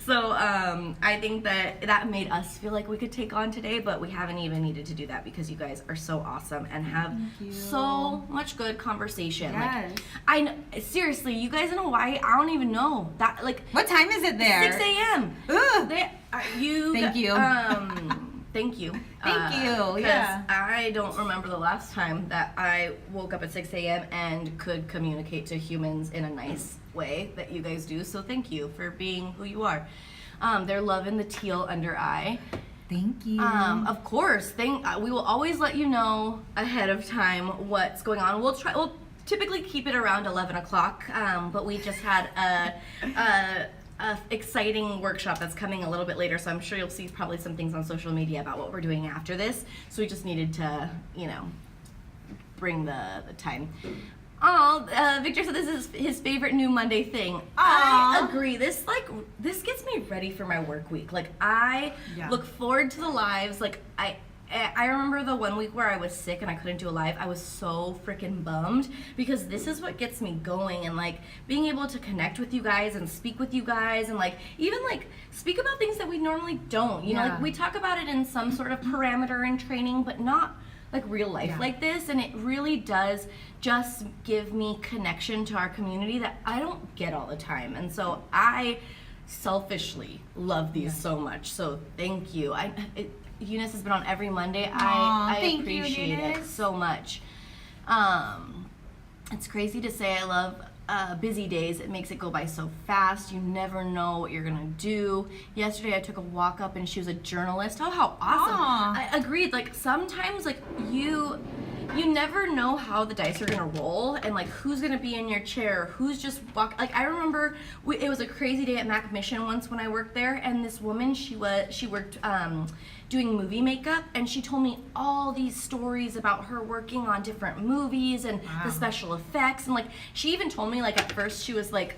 So I think that made us feel like we could take on today, but we haven't even needed to do that because you guys are so awesome and have so much good conversation. Yes. Like, seriously, you guys know why? I don't even know that. Like, what time is it there? 6 a.m. Ugh. Thank you. Thank you. Thank you. Yeah. I don't remember the last time that I woke up at 6 a.m. and could communicate to humans in a nice way that you guys do. So thank you for being who you are. They're loving the teal under eye. Thank you. Of course. We will always let you know ahead of time what's going on. We'll typically keep it around 11 o'clock, but we just had a exciting workshop that's coming a little bit later, so I'm sure you'll see probably some things on social media about what we're doing after this. So we just needed to, bring the time. Oh, Victor said this is his favorite new Monday thing. I agree. This gets me ready for my work week. Like, I look forward to the lives. Like, I remember the one week where I was sick and I couldn't do a live. I was so freaking bummed because this is what gets me going, and like being able to connect with you guys and speak with you guys and like even like speak about things that we normally don't. You know, like we talk about it in some sort of parameter in training, but not like real life like this, and it really does just give me connection to our community that I don't get all the time. And so I selfishly love these so much. So thank you. Eunice has been on every Monday. I appreciate it so much. It's crazy to say I love busy days. It makes it go by so fast. You never know what you're gonna do. Yesterday I took a walk up and she was a journalist. Oh, how awesome. I agreed. Like sometimes like you never know how the dice are gonna roll and like who's gonna be in your chair, who's just like I remember it was a crazy day at Mac Mission once when I worked there, and this woman she worked doing movie makeup, and she told me all these stories about her working on different movies and the special effects, and like she even told me like at first she was like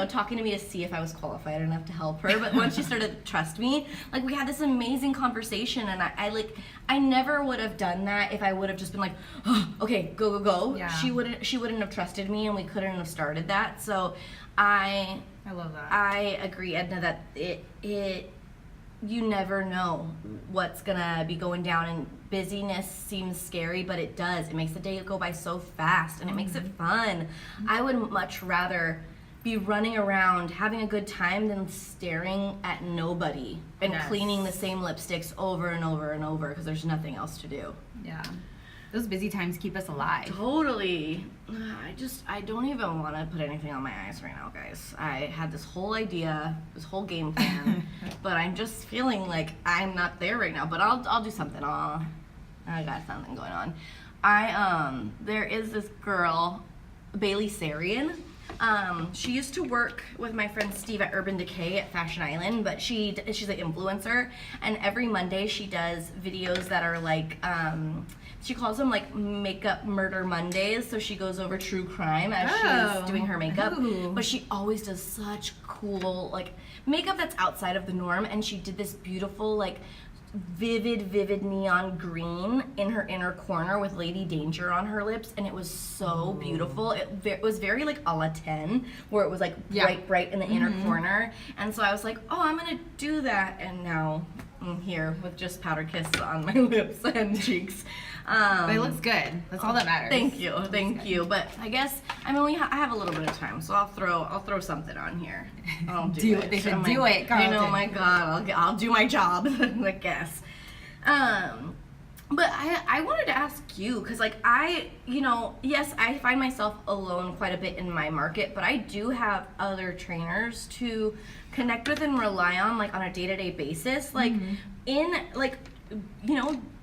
talking to me to see if I was qualified enough to help her, but once she started to trust me, like we had this amazing conversation, and I never would have done that if I would have just been like, oh, okay, go. Yeah. She wouldn't have trusted me, and we couldn't have started that. So I love that. I agree, Edna, that you never know what's gonna be going down, and busyness seems scary, but it does. It makes the day go by so fast, and it makes it fun. I would much rather be running around having a good time than staring at nobody and cleaning the same lipsticks over and over and over because there's nothing else to do. Yeah. Those busy times keep us alive. Totally. I don't even want to put anything on my eyes right now, guys. I had this whole idea, this whole game plan, but I'm just feeling like I'm not there right now. But I'll do something. I got something going on. There is this girl, Bailey Sarian. She used to work with my friend Steve at Urban Decay at Fashion Island, but she's an influencer, and every Monday she does videos that are like, she calls them like Makeup Murder Mondays, so she goes over true crime as she's doing her makeup. Ooh. But she always does such cool like makeup that's outside of the norm, and she did this beautiful like vivid neon green in her inner corner with Lady Danger on her lips, and it was so beautiful. It was very like a la 10, where it was like bright in the inner corner, and so I was like, oh, I'm gonna do that, and now I'm here with just powder kiss on my lips and cheeks. But it looks good. That's all that matters. Thank you. But I guess I have a little bit of time, so I'll throw something on here. I'll do it. They should do it, Carlton. I know, my God, I'll do my job, I guess. But I wanted to ask you, because like yes, I find myself alone quite a bit in my market, but I do have other trainers to connect with and rely on like on a day-to-day basis, like in like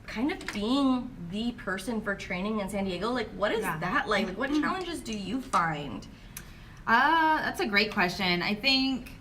kind of being the person for training in San Diego. Like what is that like? Like what challenges do you find? That's a great question. I think,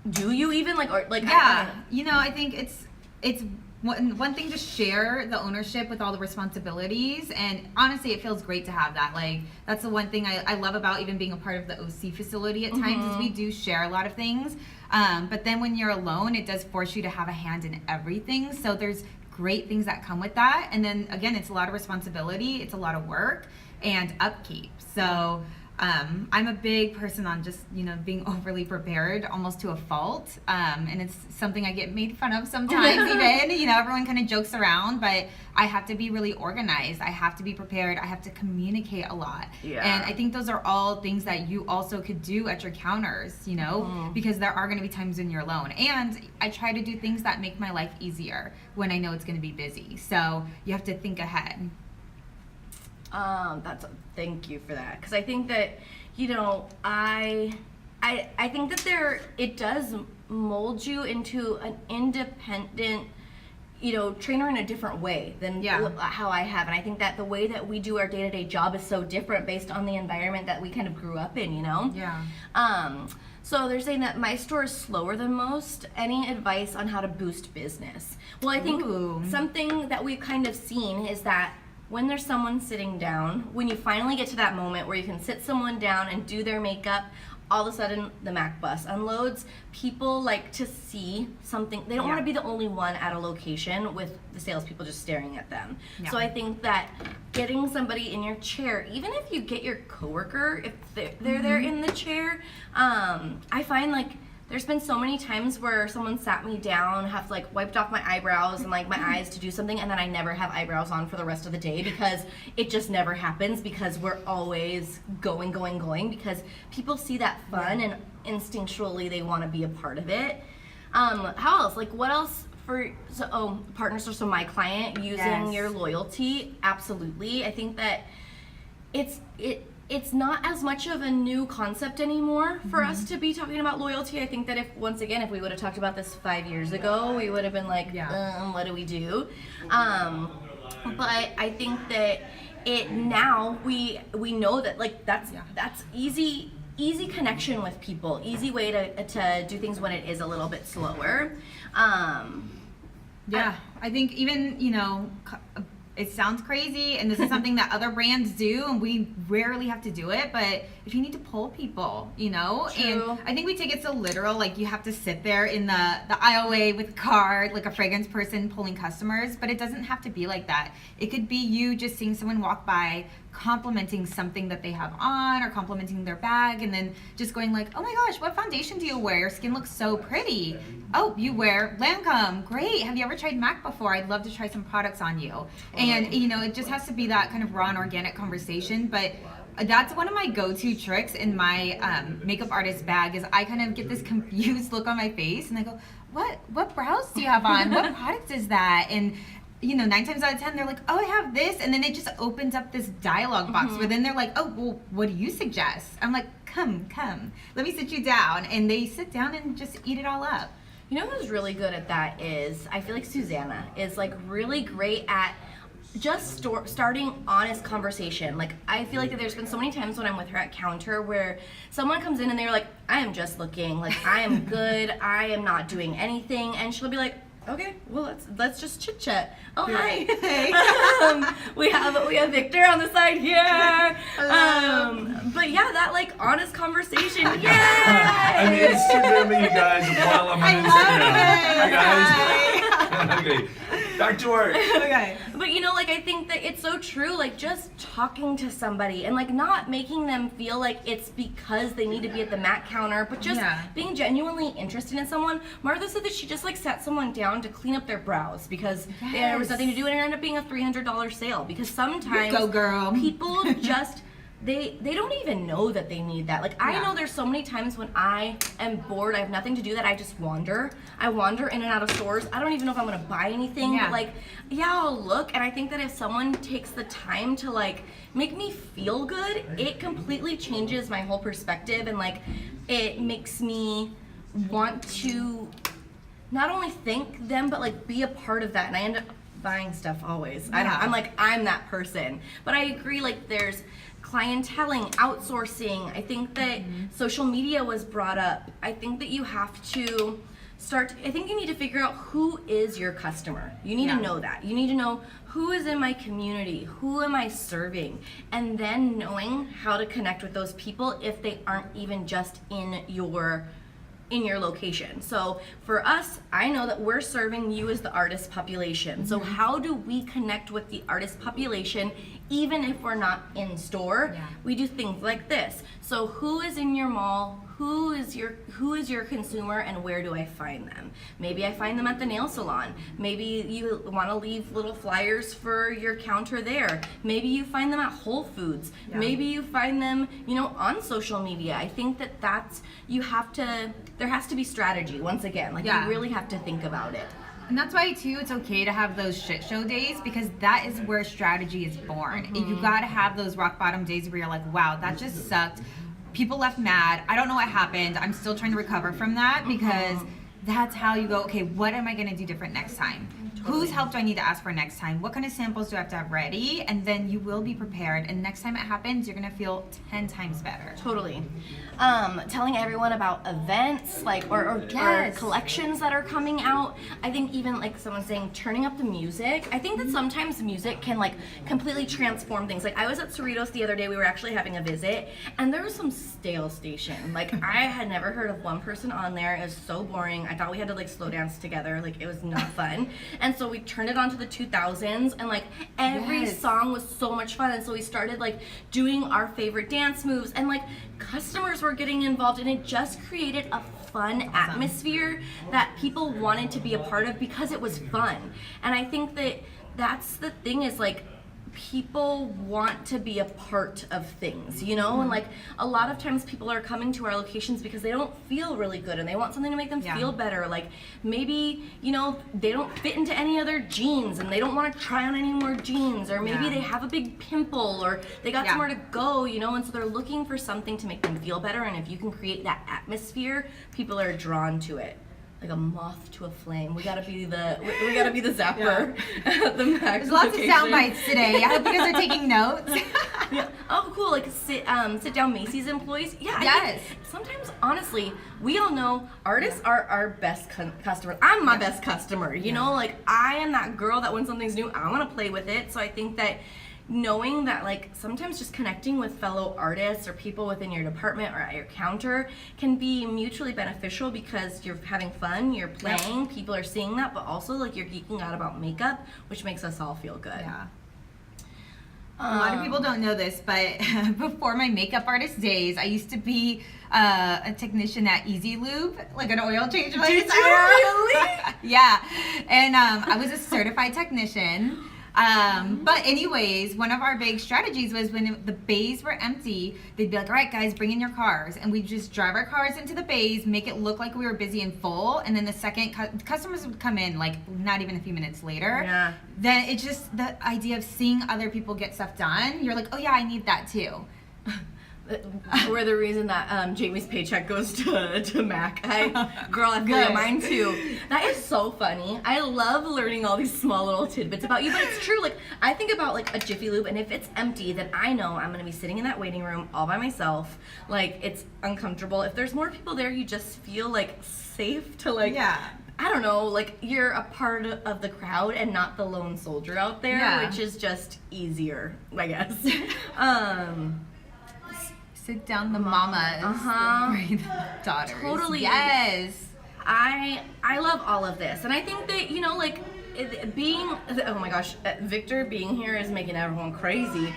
do you even like, or like, I think it's one thing to share the ownership with all the responsibilities, and honestly it feels great to have that. Like that's the one thing I love about even being a part of the OC facility at times is we do share a lot of things, but then when you're alone it does force you to have a hand in everything, so there's great things that come with that, and then again it's a lot of responsibility, it's a lot of work and upkeep. So I'm a big person on just being overly prepared almost to a fault, and it's something I get made fun of sometimes. Even everyone kind of jokes around, but I have to be really organized, I have to be prepared, I have to communicate a lot, and I think those are all things that you also could do at your counters, because there are going to be times when you're alone, and I try to do things that make my life easier when I know it's going to be busy, so you have to think ahead. Thank you for that, because I think that I think that it does mold you into an independent trainer in a different way than how I have, and I think that the way that we do our day-to-day job is so different based on the environment that we kind of grew up in. So they're saying that my store is slower than most. Any advice on how to boost business? Well, I think something that we've kind of seen is that when there's someone sitting down, when you finally get to that moment where you can sit someone down and do their makeup, all of a sudden the Mac bus unloads. People like to see something. They don't want to be the only one at a location with the salespeople just staring at them. So I think that getting somebody in your chair, even if you get your coworker, if they're there in the chair, I find like there's been so many times where someone sat me down, have like wiped off my eyebrows and like my eyes to do something, and then I never have eyebrows on for the rest of the day because it just never happens, because we're always going, because people see that fun and instinctually they want to be a part of it. How else? Like what else partners are so my client using your loyalty? Absolutely. I think that it's not as much of a new concept anymore for us to be talking about loyalty. I think that if we would have talked about this 5 years ago, we would have been like, what do we do? But I think that now we know that like that's easy connection with people, easy way to do things when it is a little bit slower. I think even it sounds crazy, and this is something that other brands do, and we rarely have to do it, but if you need to pull people, True. And I think we take it so literal, like you have to sit there in the aisleway with a card, like a fragrance person pulling customers, but it doesn't have to be like that. It could be you just seeing someone walk by, complimenting something that they have on or complimenting their bag, and then just going like, oh my gosh, what foundation do you wear? Your skin looks so pretty. Oh, you wear Lancome. Great. Have you ever tried MAC before? I'd love to try some products on you. And, you know, it just has to be that kind of raw and organic conversation. But that's one of my go-to tricks in my makeup artist bag is I kind of get this confused look on my face and I go, what brows do you have on? What product is that? And you know, 9 times out of 10, they're like, oh, I have this. And then it just opens up this dialogue box where then they're like, oh, well, what do you suggest? I'm like, come, let me sit you down. And they sit down and just eat it all up. You know who's really good at that is, I feel like Susanna is like really great at just starting honest conversation. Like, I feel like that there's been so many times when I'm with her at counter where someone comes in and they're like, I am just looking, like, I am good, I am not doing anything. And she'll be like, okay, well, let's just chit chat. Oh, hi. we have Victor on the side here. But yeah, that like honest conversation. Yay! I'm Instagramming you guys while I'm on Instagram. You guys. Okay. Back to work. Okay. But you know, like, I think that it's so true, like, just talking to somebody and like not making them feel like it's because they need to be at the MAC counter, but just being genuinely interested in someone. Martha said that she just like sat someone down to clean up their brows because there was nothing to do, and it ended up being a $300 sale because sometimes go, girl. People just they don't even know that they need that. Like, I know there's so many times when I am bored, I have nothing to do, that I just wander. I wander in and out of stores. I don't even know if I'm gonna buy anything, but like, I'll look, and I think that if someone takes the time to like make me feel good, it completely changes my whole perspective, and like, it makes me want to not only thank them, but like be a part of that, and I end up buying stuff always. I'm like, I'm that person. But I agree, like, there's clienteling, outsourcing. I think that social media was brought up. I think that you have to I think you need to figure out who is your customer. You need to know that. You need to know who is in my community, who am I serving, and then knowing how to connect with those people if they aren't even just in your location. So for us, I know that we're serving you as the artist population. So how do we connect with the artist population even if we're not in store? We do things like this. So who is in your mall? Who is your consumer, and where do I find them? Maybe I find them at the nail salon. Maybe you want to leave little flyers for your counter there. Maybe you find them at Whole Foods. Maybe you find them, you know, on social media. I think that there has to be strategy once again. Like, you really have to think about it. And that's why, too, it's okay to have those shit show days, because that is where strategy is born. You gotta have those rock bottom days where you're like, wow, that just sucked. People left mad. I don't know what happened. I'm still trying to recover from that, because that's how you go, okay, what am I gonna do different next time? Whose help do I need to ask for next time? What kind of samples do I have to have ready? And then you will be prepared. And next time it happens, you're gonna feel 10 times better. Totally. Telling everyone about events, like, or collections that are coming out. I think even like someone saying turning up the music. I think that sometimes music can like completely transform things. Like, I was at Cerritos the other day, we were actually having a visit, and there was some stale station. Like, I had never heard of one person on there. It was so boring. I thought we had to like slow dance together. Like, it was not fun. And so we turned it on to the 2000s, and like every song was so much fun. And so we started like doing our favorite dance moves, and like customers were getting involved, and it just created a fun atmosphere that people wanted to be a part of because it was fun. And I think that that's the thing, is like, people want to be a part of things, you know? And like, a lot of times people are coming to our locations because they don't feel really good and they want something to make them feel better. Like, maybe, you know, they don't fit into any other jeans and they don't want to try on any more jeans, or maybe they have a big pimple, or they got somewhere to go, you know? And so they're looking for something to make them feel better, and if you can create that atmosphere, people are drawn to it. Like a moth to a flame. We gotta be the zapper at the MAC. There's lots of sound bites today. I hope you guys are taking notes. Oh, cool. Like sit down Macy's employees. I think sometimes, honestly, we all know artists are our best customers. I'm my best customer. You know, like, I am that girl that when something's new, I want to play with it. So I think that knowing that, like, sometimes just connecting with fellow artists or people within your department or at your counter can be mutually beneficial, because you're having fun, you're playing, people are seeing that, but also like you're geeking out about makeup, which makes us all feel good. A lot of people don't know this, but before my makeup artist days, I used to be a technician at Easy Lube, like an oil change place. Did you really? Yeah, and I was a certified technician. But anyways, one of our big strategies was when the bays were empty, they'd be like, all right, guys, bring in your cars. And we'd just drive our cars into the bays, make it look like we were busy and full. And then the second customers would come in, like not even a few minutes later. Yeah. Then it's just the idea of seeing other people get stuff done. You're like, oh yeah, I need that too. We're the reason that Jamie's paycheck goes to Mac. Girl, I feel Good. mine too. That is so funny. I love learning all these small little tidbits about you, but it's true. Like, I think about like a Jiffy Lube, and if it's empty, then I know I'm gonna be sitting in that waiting room all by myself. Like, it's uncomfortable. If there's more people there, you just feel like safe to like. Yeah. I don't know, like you're a part of the crowd and not the lone soldier out there, Yeah. which is just easier, I guess. Sit down the mamas. Uh-huh. The daughters. Totally. Yes. I love all of this, and I think that, you know, like being, oh my gosh, Victor being here is making everyone crazy.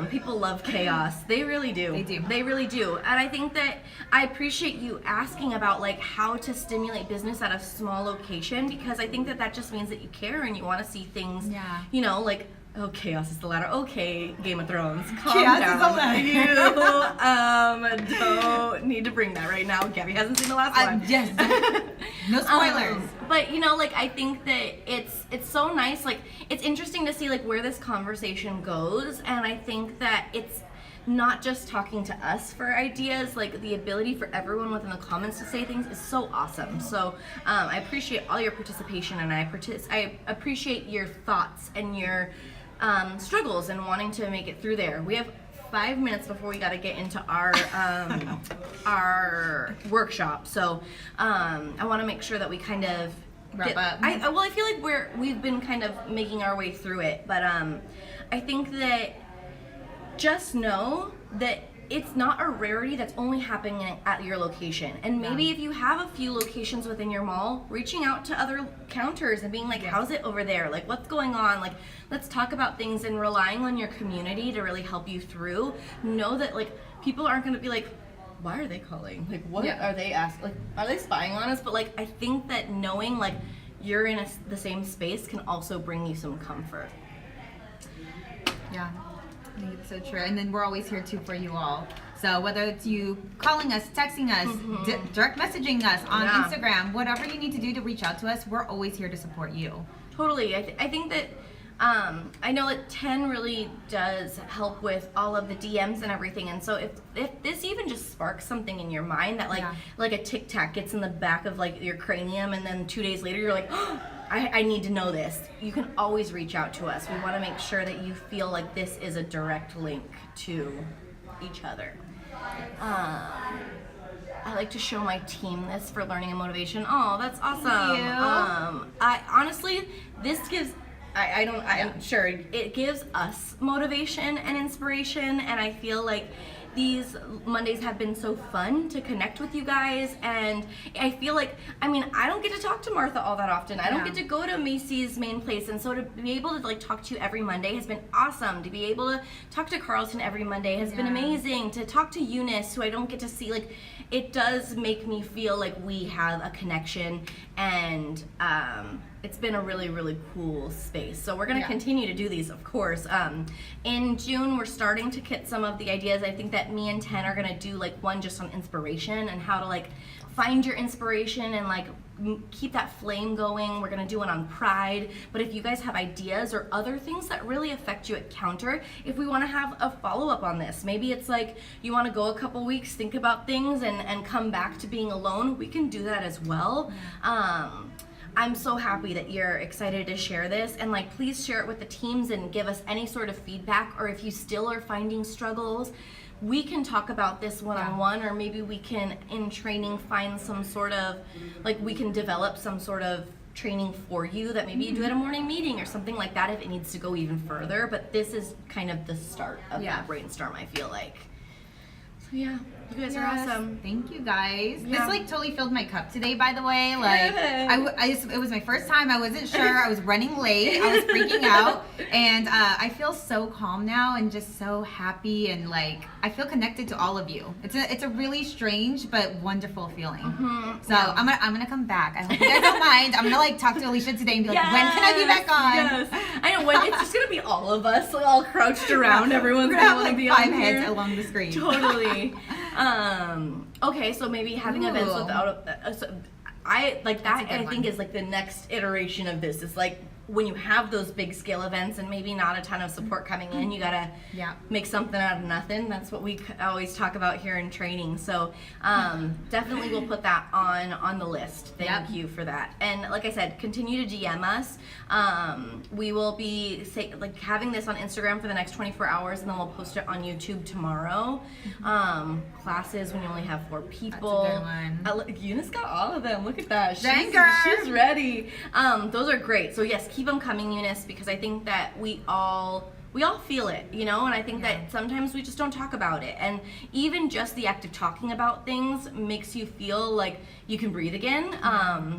People love chaos. They really do. They do. They really do. And I think that I appreciate you asking about like how to stimulate business at a small location, because I think that that just means that you care and you want to see things, Yeah. you know, like, oh, chaos is the ladder. Okay, Game of Thrones. Calm Chaos is down. the ladder. You don't need to bring that right now. Gabby hasn't seen the last one. Yes. No spoilers. But you know, like I think that it's so nice. Like it's interesting to see like where this conversation goes, and I think that it's not just talking to us for ideas. Like the ability for everyone within the comments to say things is so awesome. So I appreciate all your participation, and I appreciate your thoughts and your struggles and wanting to make it through there. We have 5 minutes before we got to get into our workshop, so I want to make sure that we kind of Wrap up. I feel like we've been kind of making our way through it, but I think that just know that it's not a rarity that's only happening at your location. And maybe if you have a few locations within your mall, reaching out to other counters and being like, how's it over there? Like, what's going on? Like, let's talk about things, and relying on your community to really help you through. Know that, like, people aren't going to be like, why are they calling? Like, what are they asking? Like, are they spying on us? But, like, I think that knowing, like, you're in the same space can also bring you some comfort. Yeah. I think it's so true. And then we're always here too for you all. So whether it's you calling us, texting us, direct messaging us on Instagram, whatever you need to do to reach out to us, we're always here to support you. Totally. I think that I know that 10 really does help with all of the DMs and everything. And so if this even just sparks something in your mind that like a Tic Tac gets in the back of like your cranium, and then 2 days later you're like, oh, I need to know this. You can always reach out to us. We want to make sure that you feel like this is a direct link to each other. I like to show my team this for learning and motivation. Oh, that's awesome. Thank you. I honestly, this gives, I'm sure it gives us motivation and inspiration, and I feel like these Mondays have been so fun to connect with you guys, and I feel like, I mean, I don't get to talk to Martha all that often. I don't get to go to Macy's main place, and so to be able to like talk to you every Monday has been awesome. To be able to talk to Carlton every Monday has been amazing. To talk to Eunice, who I don't get to see, like, it does make me feel like we have a connection, and it's been a really, really cool space. So we're going to continue to do these, of course. In June, we're starting to get some of the ideas. I think that me and Ten are going to do like one just on inspiration and how to like find your inspiration and like keep that flame going. We're going to do one on pride. But if you guys have ideas or other things that really affect you at Counter, if we want to have a follow-up on this, maybe it's like you want to go a couple weeks, think about things, and come back to being alone, we can do that as well. I'm so happy that you're excited to share this, and like please share it with the teams and give us any sort of feedback, or if you still are finding struggles, we can talk about this one-on-one, or maybe we can in training find some sort of, like we can develop some sort of training for you that maybe you do at a morning meeting or something like that if it needs to go even further. But this is kind of the start of that brainstorm, I feel like. Yeah, you guys are awesome. Thank you guys. Yeah. This like totally filled my cup today, by the way. Like it was my first time. I wasn't sure. I was running late. I was freaking out, and I feel so calm now and just so happy, and like I feel connected to all of you. It's a really strange but wonderful feeling. So I'm gonna come back. I hope you guys don't mind. I'm gonna like talk to Alicia today and be like, when can I be back on? Yes. I know. When it's just gonna be all of us, like, all crouched around. Everyone's We're gonna gonna want have to be like 5 on heads here. along the screen. Totally. Okay, so maybe having events Ooh. without I like that. a good I think one. is like the next iteration of this. It's like when you have those big scale events and maybe not a ton of support coming in, you gotta Yeah. make something out of nothing. That's what we always talk about here in training. So definitely we'll put that on the list. Thank you for that. And like I said, continue to DM us. We will be having this on Instagram for the next 24 hours, and then we'll post it on YouTube tomorrow. Classes when you only have 4 people. That's a good one. Eunice got all of them. Look at that. Banger. She's ready. Those are great. So yes, keep them coming, Eunice, because I think that we all feel it, you know, and I think that sometimes we just don't talk about it. And even just the act of talking about things makes you feel like you can breathe again.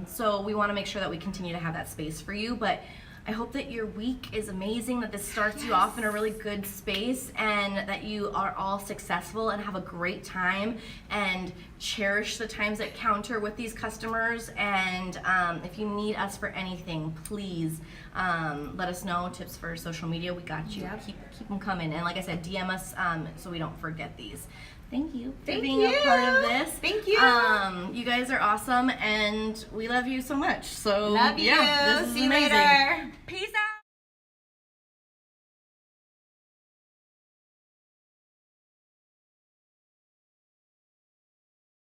So we want to make sure that we continue to have that space for you. But I hope that your week is amazing, that this starts you off in a really good space, and that you are all successful and have a great time and cherish the times at counter with these customers. And if you need us for anything, please let us know. Tips for social media, we got you. Yep. Keep them coming. And like I said, DM us so we don't forget these. Thank you for Thank being you. a part of this. Thank you. You guys are awesome, and we love you so much. So Love you. yeah, this is See you amazing. later. Peace out.